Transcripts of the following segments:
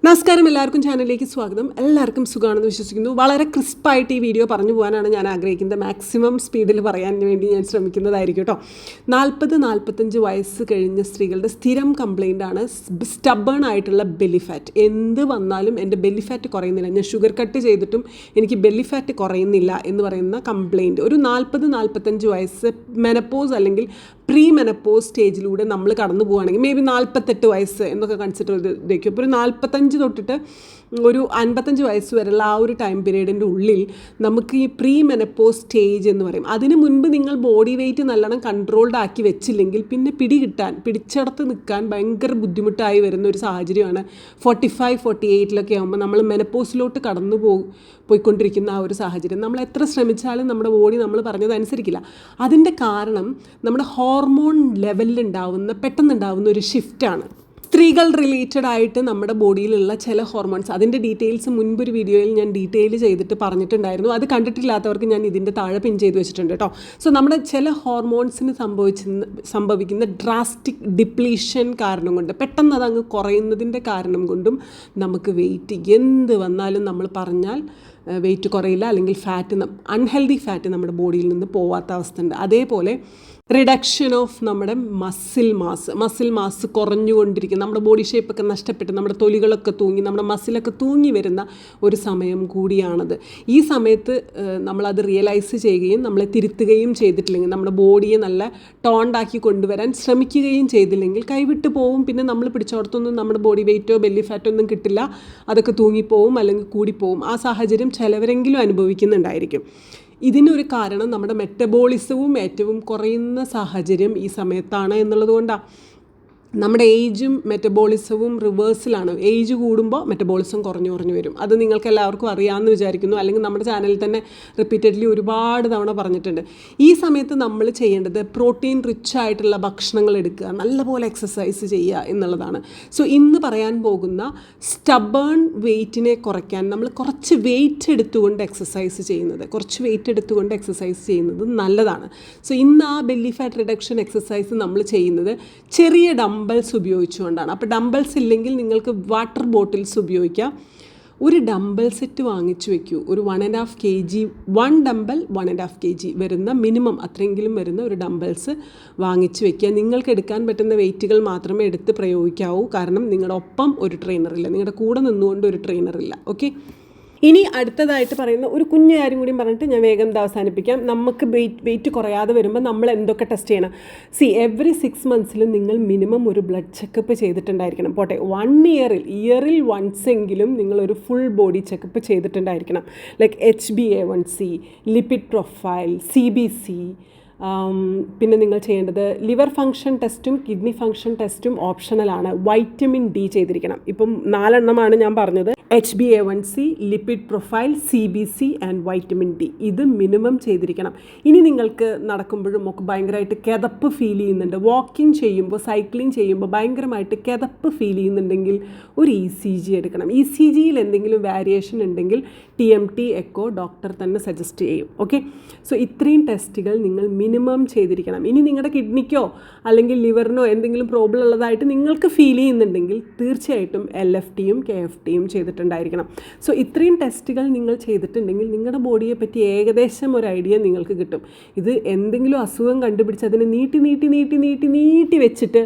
നമസ്കാരം, എല്ലാവർക്കും ചാനലിലേക്ക് സ്വാഗതം. എല്ലാവർക്കും സുഖമാണെന്ന് വിശ്വസിക്കുന്നു. വളരെ ക്രിസ്പായിട്ട് ഈ വീഡിയോ പറഞ്ഞു പോകാനാണ് ഞാൻ ആഗ്രഹിക്കുന്നത്. മാക്സിമം സ്പീഡിൽ പറയാൻ വേണ്ടി ഞാൻ ശ്രമിക്കുന്നതായിരിക്കും കേട്ടോ. 40-45 വയസ്സ് കഴിഞ്ഞ സ്ത്രീകളുടെ സ്ഥിരം കംപ്ലയിൻ്റാണ് സ്റ്റബേൺ ആയിട്ടുള്ള ബെല്ലി ഫാറ്റ്. എന്ത് വന്നാലും എൻ്റെ ബെല്ലി ഫാറ്റ് കുറയുന്നില്ല, ഞാൻ ഷുഗർ കട്ട് ചെയ്തിട്ടും എനിക്ക് ബെല്ലി ഫാറ്റ് കുറയുന്നില്ല എന്ന് പറയുന്ന കംപ്ലയിൻറ്റ്. ഒരു 40-45 വയസ്സ് മെനപ്പോസ് അല്ലെങ്കിൽ പ്രീ മെനപ്പോസ് സ്റ്റേജിലൂടെ നമ്മൾ കടന്നു പോവുകയാണെങ്കിൽ മേ ബി 48 വയസ്സ് എന്നൊക്കെ കൺസിഡർ ചെയ്തേക്കും. ഇപ്പോൾ ഒരു 45 തൊട്ടിട്ട് ഒരു 55 വയസ്സ് വരെയുള്ള ആ ഒരു ടൈം പീരീഡിൻ്റെ ഉള്ളിൽ നമുക്ക് ഈ പ്രീ മെനപ്പോസ് സ്റ്റേജ് എന്ന് പറയും. അതിന് മുൻപ് നിങ്ങൾ ബോഡി വെയ്റ്റ് നല്ലോണം കൺട്രോൾഡ് ആക്കി വെച്ചില്ലെങ്കിൽ പിന്നെ പിടിച്ചടത്ത് നിൽക്കാൻ ഭയങ്കര ബുദ്ധിമുട്ടായി വരുന്ന ഒരു സാഹചര്യമാണ് 45-48 ആകുമ്പോൾ നമ്മൾ മെനപ്പോസിലോട്ട് പോയിക്കൊണ്ടിരിക്കുന്ന ആ ഒരു സാഹചര്യം. നമ്മൾ എത്ര ശ്രമിച്ചാലും നമ്മുടെ ബോഡി നമ്മൾ പറഞ്ഞതനുസരിക്കില്ല. അതിൻ്റെ കാരണം നമ്മുടെ ഹോർമോൺ ലെവലിലുണ്ടാവുന്ന പെട്ടെന്നുണ്ടാവുന്ന ഒരു ഷിഫ്റ്റാണ്. സ്ത്രീകൾ റിലേറ്റഡ് ആയിട്ട് നമ്മുടെ ബോഡിയിലുള്ള ചില ഹോർമോൺസ്, അതിൻ്റെ ഡീറ്റെയിൽസ് മുൻപൊരു വീഡിയോയിൽ ഞാൻ ഡീറ്റെയിൽ ചെയ്തിട്ട് പറഞ്ഞിട്ടുണ്ടായിരുന്നു. അത് കണ്ടിട്ടില്ലാത്തവർക്ക് ഞാൻ ഇതിൻ്റെ താഴെ പിൻ ചെയ്ത് വെച്ചിട്ടുണ്ട് കേട്ടോ. സോ നമ്മുടെ ചില ഹോർമോൺസിന് സംഭവിക്കുന്ന ഡ്രാസ്റ്റിക് ഡിപ്ലീഷൻ കാരണം കൊണ്ട്, പെട്ടെന്ന് അതങ്ങ് കുറയുന്നതിൻ്റെ കാരണം കൊണ്ടും നമുക്ക് വെയിറ്റ് എന്ത് വന്നാലും നമ്മൾ പറഞ്ഞാൽ വെയിറ്റ് കുറയില്ല, അല്ലെങ്കിൽ അൺഹെൽതി ഫാറ്റ് നമ്മുടെ ബോഡിയിൽ നിന്ന് പോവാത്ത അവസ്ഥ ഉണ്ട്. അതേപോലെ റിഡക്ഷൻ ഓഫ് നമ്മുടെ മസിൽ മാസ് കുറഞ്ഞുകൊണ്ടിരിക്കും. നമ്മുടെ ബോഡി ഷേപ്പൊക്കെ നഷ്ടപ്പെട്ട് നമ്മുടെ തൊലികളൊക്കെ തൂങ്ങി നമ്മുടെ മസിലൊക്കെ തൂങ്ങി വരുന്ന ഒരു സമയം കൂടിയാണത്. ഈ സമയത്ത് നമ്മളത് റിയലൈസ് ചെയ്യുകയും നമ്മളെ തിരുത്തുകയും ചെയ്തിട്ടില്ലെങ്കിൽ, നമ്മുടെ ബോഡിയെ നല്ല ടോണ്ടാക്കി കൊണ്ടുവരാൻ ശ്രമിക്കുകയും ചെയ്തില്ലെങ്കിൽ കൈവിട്ട് പോവും. പിന്നെ നമ്മൾ പിടിച്ചോടത്തൊന്നും നമ്മുടെ ബോഡി വെയിറ്റോ ബെല്ലി ഫാറ്റോ ഒന്നും കിട്ടില്ല, അതൊക്കെ തൂങ്ങിപ്പോവും അല്ലെങ്കിൽ കൂടിപ്പോവും. ആ സാഹചര്യം ചിലവരെങ്കിലും അനുഭവിക്കുന്നുണ്ടായിരിക്കും. ഇതിനൊരു കാരണം നമ്മുടെ മെറ്റബോളിസവും ഏറ്റവും കുറയുന്ന സാഹചര്യം ഈ സമയത്താണ് എന്നുള്ളത് കൊണ്ടാണ്. നമ്മുടെ ഏജും മെറ്റബോളിസവും റിവേഴ്സിലാണ്. ഏജ് കൂടുമ്പോൾ മെറ്റബോളിസം കുറഞ്ഞു വരും. അത് നിങ്ങൾക്ക് എല്ലാവർക്കും അറിയാമെന്ന് വിചാരിക്കുന്നു, അല്ലെങ്കിൽ നമ്മുടെ ചാനലിൽ തന്നെ റിപ്പീറ്റഡ്ലി ഒരുപാട് തവണ പറഞ്ഞിട്ടുണ്ട്. ഈ സമയത്ത് നമ്മൾ ചെയ്യേണ്ടത് പ്രോട്ടീൻ റിച്ച് ആയിട്ടുള്ള ഭക്ഷണങ്ങൾ എടുക്കുക, നല്ലപോലെ എക്സസൈസ് ചെയ്യുക എന്നുള്ളതാണ്. സോ ഇന്ന് പറയാൻ പോകുന്ന സ്റ്റബേൺ വെയ്റ്റിനെ കുറയ്ക്കാൻ നമ്മൾ കുറച്ച് വെയിറ്റ് എടുത്തുകൊണ്ട് എക്സസൈസ് ചെയ്യുന്നത് നല്ലതാണ്. സോ ഇന്ന് ആ ബെല്ലി ഫാറ്റ് റിഡക്ഷൻ എക്സസൈസ് നമ്മൾ ചെയ്യുന്നത് ചെറിയ ഡംബൽസ് ഉപയോഗിച്ചുകൊണ്ടാണ്. അപ്പോൾ ഡംബൽസ് ഇല്ലെങ്കിൽ നിങ്ങൾക്ക് വാട്ടർ ബോട്ടിൽസ് ഉപയോഗിക്കാം. ഒരു ഡംബൽ സെറ്റ് വാങ്ങിച്ചു വെക്കൂ. ഒരു 1.5 kg, 1 ഡംബൽ 1.5 kg വരുന്ന മിനിമം അത്രയെങ്കിലും വരുന്ന ഒരു ഡംബൽസ് വാങ്ങിച്ചു വെക്കുക. നിങ്ങൾക്ക് എടുക്കാൻ പറ്റുന്ന വെയിറ്റുകൾ മാത്രമേ എടുത്ത് പ്രയോഗിക്കാവൂ. കാരണം നിങ്ങളുടെ ഒപ്പം ഒരു ട്രെയിനറില്ല, നിങ്ങളുടെ കൂടെ നിന്നുകൊണ്ട് ഒരു ട്രെയിനറില്ല. ഓക്കെ, ഇനി അടുത്തതായിട്ട് പറയുന്ന ഒരു കുഞ്ഞു കാര്യം കൂടി പറഞ്ഞിട്ട് ഞാൻ വേഗം അവസാനിപ്പിക്കാം. നമുക്ക് വെയിറ്റ് കുറയാതെ വരുമ്പോൾ നമ്മൾ എന്തൊക്കെ ടെസ്റ്റ് ചെയ്യണം? എവറി 6 months നിങ്ങൾ മിനിമം ഒരു ബ്ലഡ് ചെക്കപ്പ് ചെയ്തിട്ടുണ്ടായിരിക്കണം. പോട്ടെ, 1 ഇയറിൽ വൺസ് എങ്കിലും നിങ്ങളൊരു ഫുൾ ബോഡി ചെക്കപ്പ് ചെയ്തിട്ടുണ്ടായിരിക്കണം. Like HbA1c, lipid profile, CBC. പിന്നെ നിങ്ങൾ ചെയ്യേണ്ടത് ലിവർ ഫങ്ഷൻ ടെസ്റ്റും കിഡ്നി ഫങ്ഷൻ ടെസ്റ്റും ഓപ്ഷണലാണ്. വൈറ്റമിൻ D ചെയ്തിരിക്കണം. ഇപ്പം 4 എണ്ണമാണ് ഞാൻ പറഞ്ഞത്. HbA1c, lipid profile, CBC and vitamin D. ഇത് മിനിമം ചെയ്തിരിക്കണം. ഇനി നിങ്ങൾക്ക് നടക്കുമ്പോഴും ഒക്കെ ഭയങ്കരമായിട്ട് കിതപ്പ് ഫീൽ ചെയ്യുന്നുണ്ട്, വാക്കിംഗ് ചെയ്യുമ്പോൾ സൈക്ലിംഗ് ചെയ്യുമ്പോൾ ഭയങ്കരമായിട്ട് കിതപ്പ് ഫീൽ ചെയ്യുന്നുണ്ടെങ്കിൽ ഒരു ECG എടുക്കണം. ECGയിൽ എന്തെങ്കിലും വേരിയേഷൻ ഉണ്ടെങ്കിൽ TMT എക്കോ ഡോക്ടർ തന്നെ സജസ്റ്റ് ചെയ്യും. ഓക്കെ, സോ ഇത്രയും ടെസ്റ്റുകൾ നിങ്ങൾ മിനിമം ചെയ്തിരിക്കണം. ഇനി നിങ്ങളുടെ കിഡ്നിക്കോ അല്ലെങ്കിൽ ലിവറിനോ എന്തെങ്കിലും പ്രോബ്ലം ഉള്ളതായിട്ട് നിങ്ങൾക്ക് ഫീൽ ചെയ്യുന്നുണ്ടെങ്കിൽ തീർച്ചയായിട്ടും LFTയും KFTയും ചെയ്തിട്ടുണ്ടായിരിക്കണം. സോ ഇത്രയും ടെസ്റ്റുകൾ നിങ്ങൾ ചെയ്തിട്ടുണ്ടെങ്കിൽ നിങ്ങളുടെ ബോഡിയെ പറ്റി ഏകദേശം ഒരു ഐഡിയ നിങ്ങൾക്ക് കിട്ടും. ഇത് എന്തെങ്കിലും അസുഖം കണ്ടുപിടിച്ച് അതിനെ നീട്ടി വെച്ചിട്ട്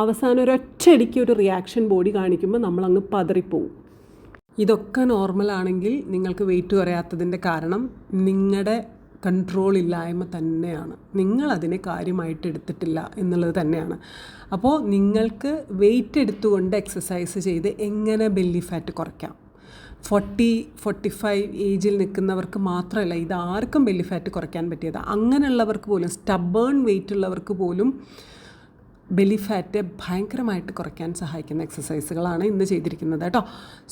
അവസാനം ഒരൊറ്റയടിക്ക് ഒരു റിയാക്ഷൻ ബോഡി കാണിക്കുമ്പോൾ നമ്മളങ്ങ് പതറിപ്പോവും. ഇതൊക്കെ നോർമലാണെങ്കിൽ നിങ്ങൾക്ക് വെയിറ്റ് കുറയാത്തതിൻ്റെ കാരണം നിങ്ങളുടെ കൺട്രോൾ ഇല്ലായ്മ തന്നെയാണ്. നിങ്ങളതിനെ കാര്യമായിട്ട് എടുത്തിട്ടില്ല എന്നുള്ളത് തന്നെയാണ്. അപ്പോൾ നിങ്ങൾക്ക് വെയിറ്റ് എടുത്തുകൊണ്ട് എക്സസൈസ് ചെയ്ത് എങ്ങനെ ബെല്ലി ഫാറ്റ് കുറയ്ക്കാം? 40-45 ഏജിൽ നിൽക്കുന്നവർക്ക് മാത്രമല്ല, ഇത് ആർക്കും ബെല്ലി ഫാറ്റ് കുറയ്ക്കാൻ പറ്റിയത്. അങ്ങനെയുള്ളവർക്ക് പോലും, സ്റ്റബേൺ വെയിറ്റ് ഉള്ളവർക്ക് പോലും ബെല്ലി ഫാറ്റ് ഭയങ്കരമായിട്ട് കുറയ്ക്കാൻ സഹായിക്കുന്ന എക്സസൈസുകളാണ് ഇന്ന് ചെയ്തിരിക്കുന്നത് കേട്ടോ.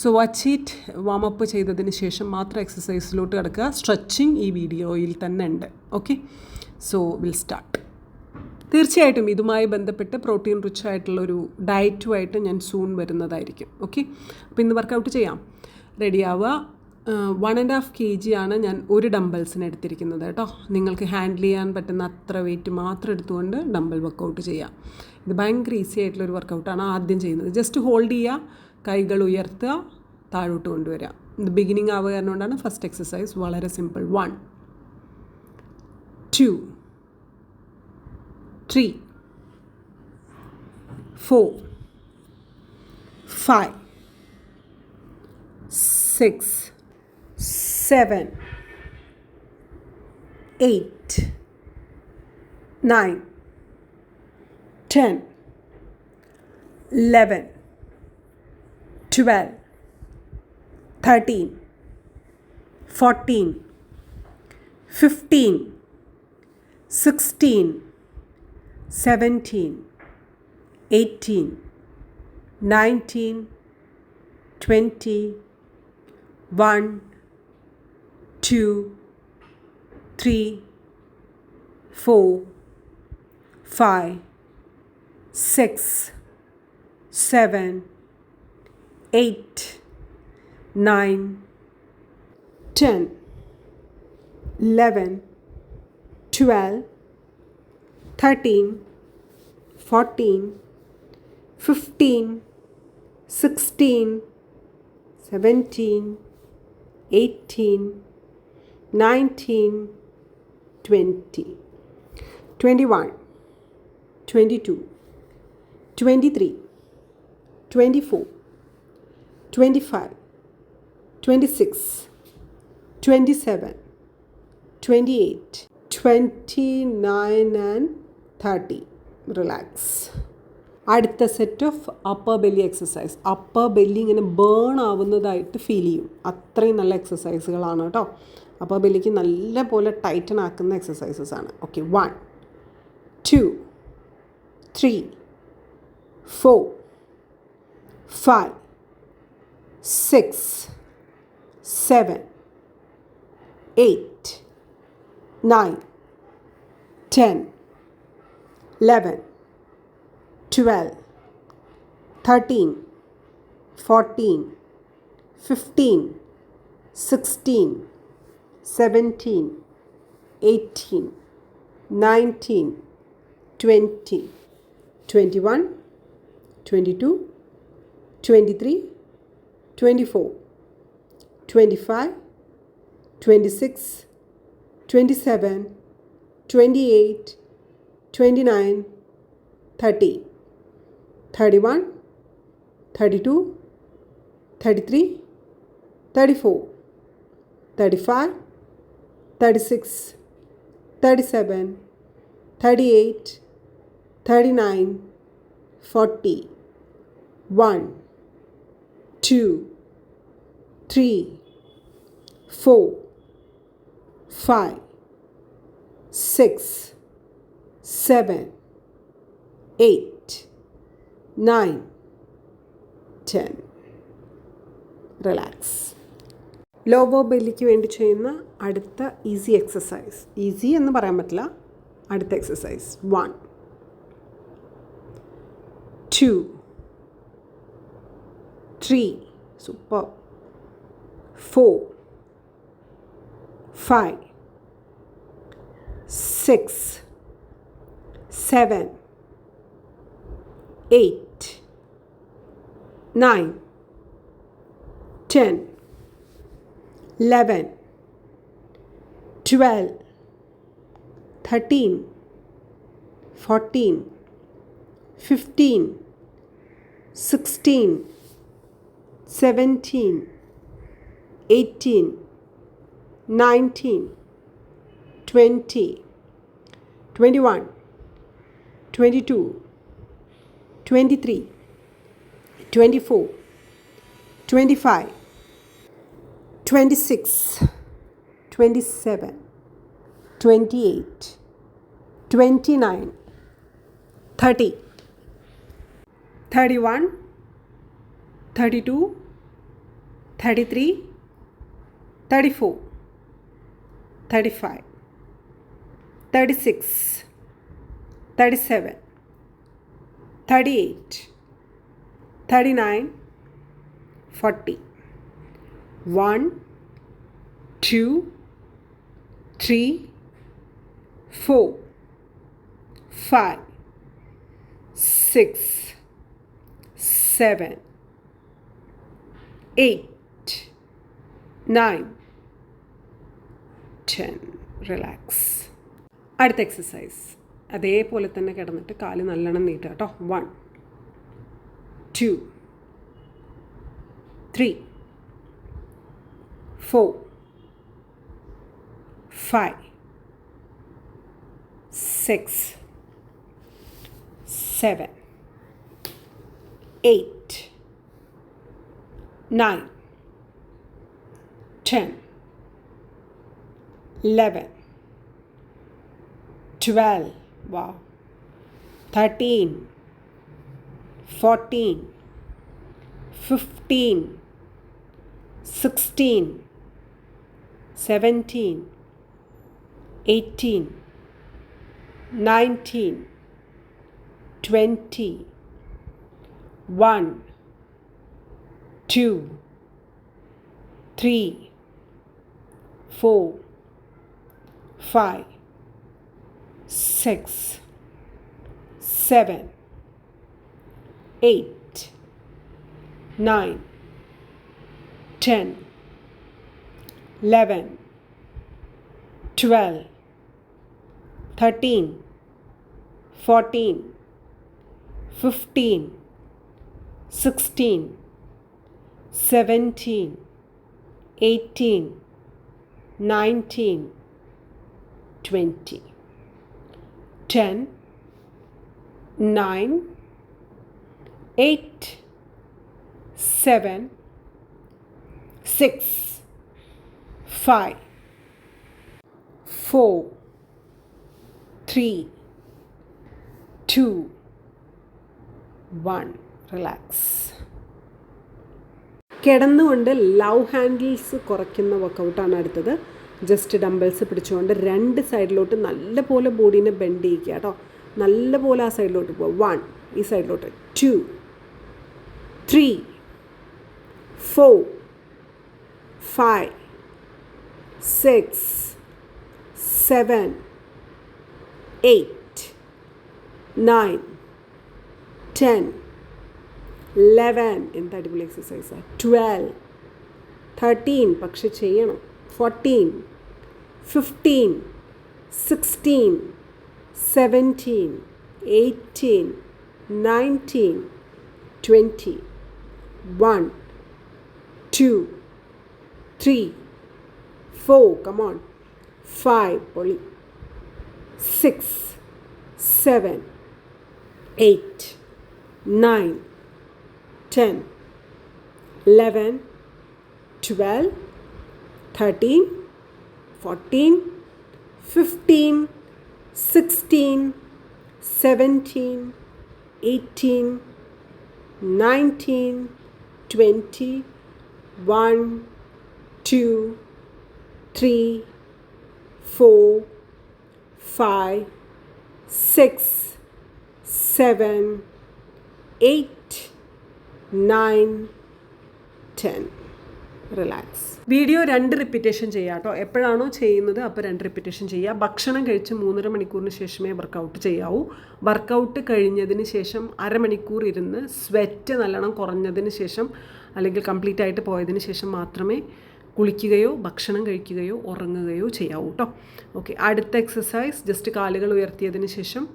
So watch it. വാമപ്പ് ചെയ്തതിന് ശേഷം മാത്രം എക്സസൈസിലോട്ട് കിടക്കുക. സ്ട്രെച്ചിങ് ഈ വീഡിയോയിൽ തന്നെ ഉണ്ട്. Okay, so will start. തീർച്ചയായിട്ടും ഇതുമായി ബന്ധപ്പെട്ട് പ്രോട്ടീൻ റിച്ച് ആയിട്ടുള്ളൊരു ഡയറ്റുമായിട്ട് ഞാൻ സൂൺ വരുന്നതായിരിക്കും. ഓക്കെ, അപ്പോൾ ഇന്ന് വർക്കൗട്ട് ചെയ്യാം. റെഡിയാവുക. 1.5 kg ആണ് ഞാൻ ഒരു ഡംബൽസിന് എടുത്തിരിക്കുന്നത് കേട്ടോ. നിങ്ങൾക്ക് ഹാൻഡിൽ ചെയ്യാൻ പറ്റുന്ന അത്ര വെയിറ്റ് മാത്രം എടുത്തുകൊണ്ട് ഡംബൽ വർക്കൗട്ട് ചെയ്യാം. ഇത് ഭയങ്കര ഈസി ആയിട്ടുള്ളൊരു വർക്കൗട്ടാണ് ആദ്യം ചെയ്യുന്നത്. ജസ്റ്റ് ഹോൾഡ് ചെയ്യുക, കൈകൾ ഉയർത്തുക, താഴോട്ട് കൊണ്ടുവരിക. ഇത് ബിഗിനിങ് ആവുക കാരണം കൊണ്ടാണ് ഫസ്റ്റ് എക്സസൈസ് വളരെ സിമ്പിൾ. 1 2 3 4 5 6 7 8 9 10 11 12 13 14 15 16 17 18 19 20 1 2 3 4 5 6 7 8 9 10 11 12 13 14 15 16 17 18 19 20 21 22 23 24 25 26 27 28 29 and 30. റിലാക്സ്. അടുത്ത set of upper belly exercise. Upper belly ഇങ്ങനെ ബേൺ ആവുന്നതായിട്ട് ഫീൽ ചെയ്യും. അത്രയും നല്ല എക്സസൈസുകളാണ് കേട്ടോ. അപ്പർ ബെല്ലിക്ക് നല്ല പോലെ ടൈറ്റൻ ആക്കുന്ന എക്സസൈസസ് ആണ്. ഓക്കെ, 1 2 3 4 5 6 7 8 9 10 11 12 13 14 15 16 17 18 19 20 21 22 23 24 25 26 27 28 29 30 31 32 33 34 35 36 37 38 39 40 1 2 3 4 5 6 7 8 9 10. റിലാക്സ്. ലോവർ ബെല്ലിക്ക് വേണ്ടി ചെയ്യുന്ന അടുത്ത ഈസി എക്സസൈസ്. ഈസി എന്ന് പറയാൻ പറ്റില്ല. അടുത്ത എക്സസൈസ് 1 2 3 സൂപ്പർ 4 5 6 7 8 9 10 11 12 13 14 15 16 17 18 19 20 21 22 23 24 25 26 27 28 29 30 31 32 33 34 35 36 37 38 39 40 1 2 3 4 5 6 7 8, 9, 10. റിലാക്സ്. അടുത്ത എക്സസൈസ് അതേപോലെ തന്നെ കിടന്നിട്ട് കാല് നല്ലോണം നീട്ടുക കേട്ടോ. 1, 2, 3, 4, 5, 6, 7, 8, 9, 10, 11, 12, wow, 13, 14, 15, 16, 17, 18, 19, 20, 1, 2, 3, 4, 5, 6, 7, 8, 9, 10, 11, 12, 13, 14, 15, 16, 17, 18, 19, 20. 10, 9, 8, 7, 6, 5, 4, 3, 2, 1. റിലാക്സ്. കിടന്നുകൊണ്ട് ലവ് ഹാൻഡിൽസ് കുറയ്ക്കുന്ന വർക്കൗട്ടാണ് അടുത്തത്. ജസ്റ്റ് ഡംബിൾസ് പിടിച്ചുകൊണ്ട് രണ്ട് സൈഡിലോട്ട് നല്ലപോലെ ബോഡീനെ ബെൻഡ് ചെയ്യിക്കുക കേട്ടോ. നല്ലപോലെ ആ സൈഡിലോട്ട് പോവുക. 1, ഈ സൈഡിലോട്ട് 2, 3, 4, 5, 6, 7, 8, 9, 10, 11. എന്ത് അടിപൊളി എക്സസൈസാണ്. 12, 13, പക്ഷെ ചെയ്യണം. 14, 15, 16, 17, 18, 19, 20. 1, 2, 3, 4, come on, 5, 6, 7, 8, 9, 10, 11, 12, 13, 14, 15, 16, 17, 18, 19, 20. 1, 2, 3, 4, 5, 6, 7, 8, 9, 10. Relax. Video 2 repetition ചെയ്യുക കേട്ടോ. എപ്പോഴാണോ ചെയ്യുന്നത് അപ്പോൾ 2 റിപ്പീറ്റേഷൻ ചെയ്യുക. ഭക്ഷണം കഴിച്ച് 3.5 മണിക്കൂറിന് ശേഷമേ വർക്കൗട്ട് ചെയ്യാവൂ. വർക്കൗട്ട് കഴിഞ്ഞതിന് ശേഷം അരമണിക്കൂർ ഇരുന്ന് സ്വെറ്റ് നല്ലോണം കുറഞ്ഞതിന് ശേഷം അല്ലെങ്കിൽ കംപ്ലീറ്റ് ആയിട്ട് പോയതിന് ശേഷം മാത്രമേ കുളിക്കുകയോ ഭക്ഷണം കഴിക്കുകയോ ഉറങ്ങുകയോ ചെയ്യാവൂ കേട്ടോ. ഓക്കെ, അടുത്ത എക്സസൈസ് ജസ്റ്റ് കാലുകൾ ഉയർത്തിയതിന് ശേഷം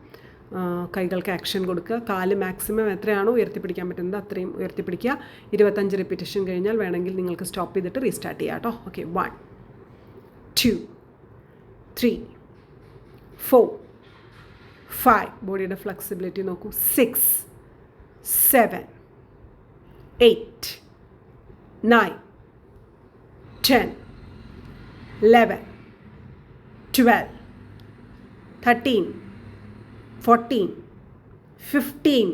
കൈകൾക്ക് ആക്ഷൻ കൊടുക്കുക. കാല് മാക്സിമം എത്രയാണോ ഉയർത്തിപ്പിടിക്കാൻ പറ്റുന്നത് അത്രയും ഉയർത്തിപ്പിടിക്കുക. 25 റിപ്പീറ്റേഷൻ കഴിഞ്ഞാൽ വേണമെങ്കിൽ നിങ്ങൾക്ക് സ്റ്റോപ്പ് ചെയ്തിട്ട് റീസ്റ്റാർട്ട് ചെയ്യാം കേട്ടോ. ഓക്കെ, 1, 2, 3, 4, 5. ബോഡിയുടെ ഫ്ലെക്സിബിലിറ്റി നോക്കൂ. 6, 7, 8, 9, 10, 11, 12, 13, 14, 15,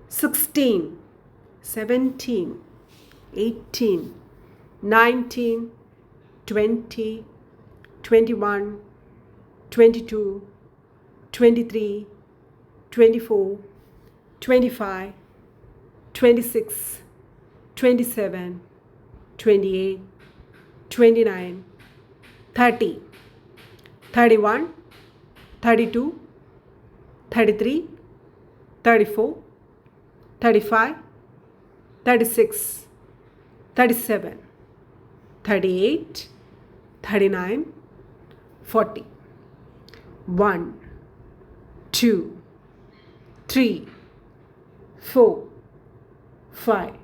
16, 17, 18, 19, 20, 21, 22, 23, 24, 25, 26, 27, 28, 29, 30, 31, 32, 33, 34, 35, 36, 37, 38, 39, 40. 1, 2, 3, 4, 5,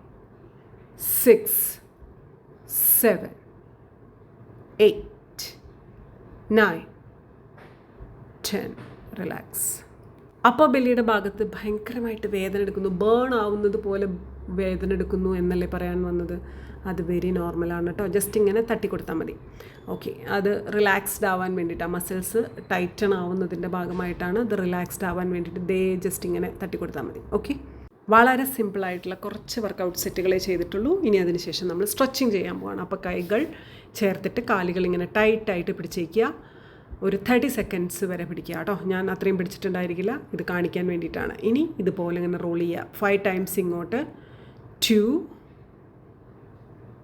6, 7, 8, 9, 10. റിലാക്സ്. അപ്പർ ബെല്ലിയുടെ ഭാഗത്ത് ഭയങ്കരമായിട്ട് വേദന എടുക്കുന്നു, ബേൺ ആവുന്നത് പോലെ വേദന എടുക്കുന്നു എന്നല്ലേ പറയാൻ വന്നത്. അത് വെരി നോർമലാണ് കേട്ടോ. ജസ്റ്റ് ഇങ്ങനെ തട്ടിക്കൊടുത്താൽ മതി. ഓക്കെ, അത് റിലാക്സ്ഡ് ആവാൻ വേണ്ടിയിട്ട്, ആ മസിൽസ് ടൈറ്റൺ ആവുന്നതിൻ്റെ ഭാഗമായിട്ടാണ്. അത് റിലാക്സ്ഡ് ആവാൻ വേണ്ടിയിട്ട് ജസ്റ്റ് ഇങ്ങനെ തട്ടിക്കൊടുത്താൽ മതി. ഓക്കെ, വളരെ സിമ്പിളായിട്ടുള്ള കുറച്ച് വർക്കൗട്ട് സെറ്റുകളെ ചെയ്തിട്ടുള്ളൂ. ഇനി അതിന് ശേഷം നമ്മൾ സ്ട്രെച്ചിങ് ചെയ്യാൻ പോവാണ്. അപ്പോൾ കൈകൾ ചേർത്തിട്ട് കാലുകൾ ഇങ്ങനെ ടൈറ്റായിട്ട് പിടിച്ചേക്കുക. ഒരു 30 സെക്കൻഡ്സ് വരെ പിടിക്കുക കേട്ടോ. ഞാൻ അത്രയും പിടിച്ചിട്ടുണ്ടായിരിക്കില്ല, ഇത് കാണിക്കാൻ വേണ്ടിയിട്ടാണ്. ഇനി ഇതുപോലെ ഇങ്ങനെ റോൾ ചെയ്യുക. 5 ടൈംസ് ഇങ്ങോട്ട്. 2,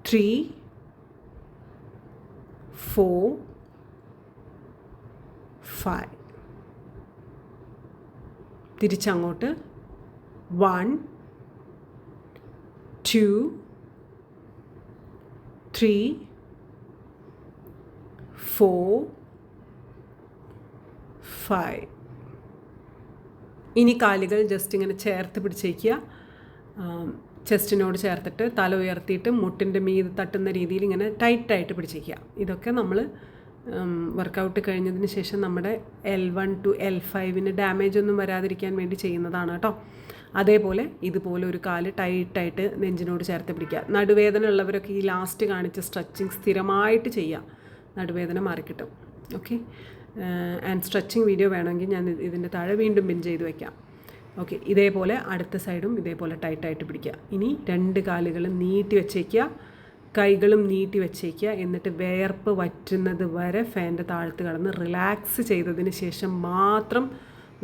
3, 4, 5. തിരിച്ചങ്ങോട്ട്. 1, 2, 3, 4, 5. ഇനി കാലുകൾ ജസ്റ്റ് ഇങ്ങനെ ചേർത്ത് പിടിച്ചേക്കുക. ചെസ്റ്റിനോട് ചേർത്തിട്ട് തല ഉയർത്തിയിട്ട് മുട്ടിൻ്റെ മീത് തട്ടുന്ന രീതിയിൽ ഇങ്ങനെ ടൈറ്റായിട്ട് പിടിച്ചേക്കുക. ഇതൊക്കെ നമ്മൾ വർക്കൗട്ട് കഴിഞ്ഞതിന് ശേഷം നമ്മുടെ L1 to L5 ഡാമേജ് ഒന്നും വരാതിരിക്കാൻ വേണ്ടി ചെയ്യുന്നതാണ് കേട്ടോ. അതേപോലെ ഇതുപോലെ ഒരു കാല് ടൈറ്റായിട്ട് നെഞ്ചിനോട് ചേർത്ത് പിടിക്കുക. നടുവേദന ഉള്ളവരൊക്കെ ഈ ലാസ്റ്റ് കാണിച്ച സ്ട്രെച്ചിങ് സ്ഥിരമായിട്ട് ചെയ്യുക, നടുവേദന മാറിക്കിട്ടും. ഓക്കെ, ആൻഡ് സ്ട്രെച്ചിങ് വീഡിയോ വേണമെങ്കിൽ ഞാൻ ഇതിൻ്റെ താഴെ വീണ്ടും പിൻ ചെയ്ത് വയ്ക്കാം. ഓക്കെ, ഇതേപോലെ അടുത്ത സൈഡും ഇതേപോലെ ടൈറ്റായിട്ട് പിടിക്കുക. ഇനി 2 കാലുകളും നീട്ടി വെച്ചേക്കുക, കൈകളും നീട്ടി വെച്ചേക്കുക. എന്നിട്ട് വിയർപ്പ് വറ്റുന്നത് വരെ ഫാൻ്റെ താഴത്ത് കിടന്ന് റിലാക്സ് ചെയ്തതിന് ശേഷം മാത്രം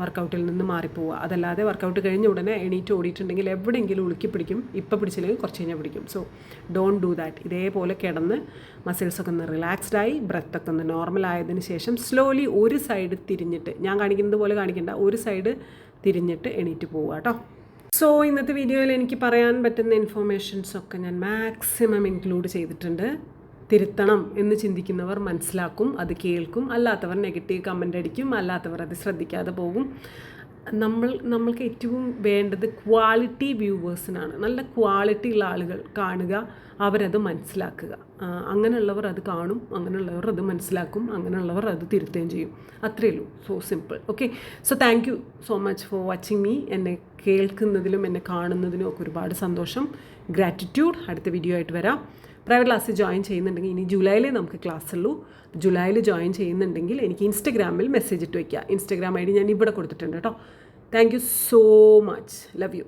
വർക്കൗട്ടിൽ നിന്ന് മാറിപ്പോവുക. അതല്ലാതെ വർക്കൗട്ട് കഴിഞ്ഞ ഉടനെ എണീറ്റ് ഓടിയിട്ടുണ്ടെങ്കിൽ എവിടെയെങ്കിലും ഉളുക്കി പിടിക്കും. ഇപ്പോൾ പിടിച്ചില്ലെങ്കിൽ കുറച്ച് കഴിഞ്ഞാൽ പിടിക്കും. So don't do that. ഇതേപോലെ കിടന്ന് മസിൽസൊക്കെ ഒന്ന് റിലാക്സ്ഡായി ബ്രെത്തൊക്കെ ഒന്ന് നോർമൽ ആയതിനു ശേഷം സ്ലോലി ഒരു സൈഡ് തിരിഞ്ഞിട്ട്, ഞാൻ കാണിക്കുന്നത് പോലെ കാണിക്കേണ്ട, ഒരു സൈഡ് തിരിഞ്ഞിട്ട് എണീറ്റ് പോവുക കേട്ടോ. സോ ഇന്നത്തെ വീഡിയോയിൽ എനിക്ക് പറയാൻ പറ്റുന്ന ഇൻഫോർമേഷൻസൊക്കെ ഞാൻ മാക്സിമം ഇൻക്ലൂഡ് ചെയ്തിട്ടുണ്ട്. തിരുത്തണം എന്ന് ചിന്തിക്കുന്നവർ മനസ്സിലാക്കും, അത് കേൾക്കും. അല്ലാത്തവർ നെഗറ്റീവ് കമൻ്റ് അടിക്കും, അല്ലാത്തവർ അത് ശ്രദ്ധിക്കാതെ പോകും. നമ്മൾക്ക് ഏറ്റവും വേണ്ടത് ക്വാളിറ്റി വ്യൂവേഴ്സിനാണ്. നല്ല ക്വാളിറ്റി ഉള്ള ആളുകൾ കാണുക, അവരത് മനസ്സിലാക്കുക. അങ്ങനെയുള്ളവർ അത് കാണും, അങ്ങനെയുള്ളവർ അത് മനസ്സിലാക്കും, അങ്ങനെയുള്ളവർ അത് തിരുത്തുകയും ചെയ്യും. അത്രയേ ഉള്ളൂ. So simple. Okay, so thank you so much for watching me. എന്നെ കേൾക്കുന്നതിലും എന്നെ കാണുന്നതിനും ഒക്കെ ഒരുപാട് സന്തോഷം. ഗ്രാറ്റിറ്റ്യൂഡ്. അടുത്ത വീഡിയോ ആയിട്ട് വരാം. പ്രൈവറ്റ് ക്ലാസ്സിൽ ജോയിൻ ചെയ്യുന്നുണ്ടെങ്കിൽ, ഇനി ജൂലൈയിലേ നമുക്ക് ക്ലാസ് ഉള്ളൂ, ജൂലൈയിൽ ജോയിൻ ചെയ്യുന്നുണ്ടെങ്കിൽ എനിക്ക് ഇൻസ്റ്റഗ്രാമിൽ മെസ്സേജ് ഇട്ട് വയ്ക്കുക. ഇൻസ്റ്റഗ്രാം ID ഞാൻ ഇവിടെ കൊടുത്തിട്ടുണ്ട് കേട്ടോ. Thank you so much. Love you.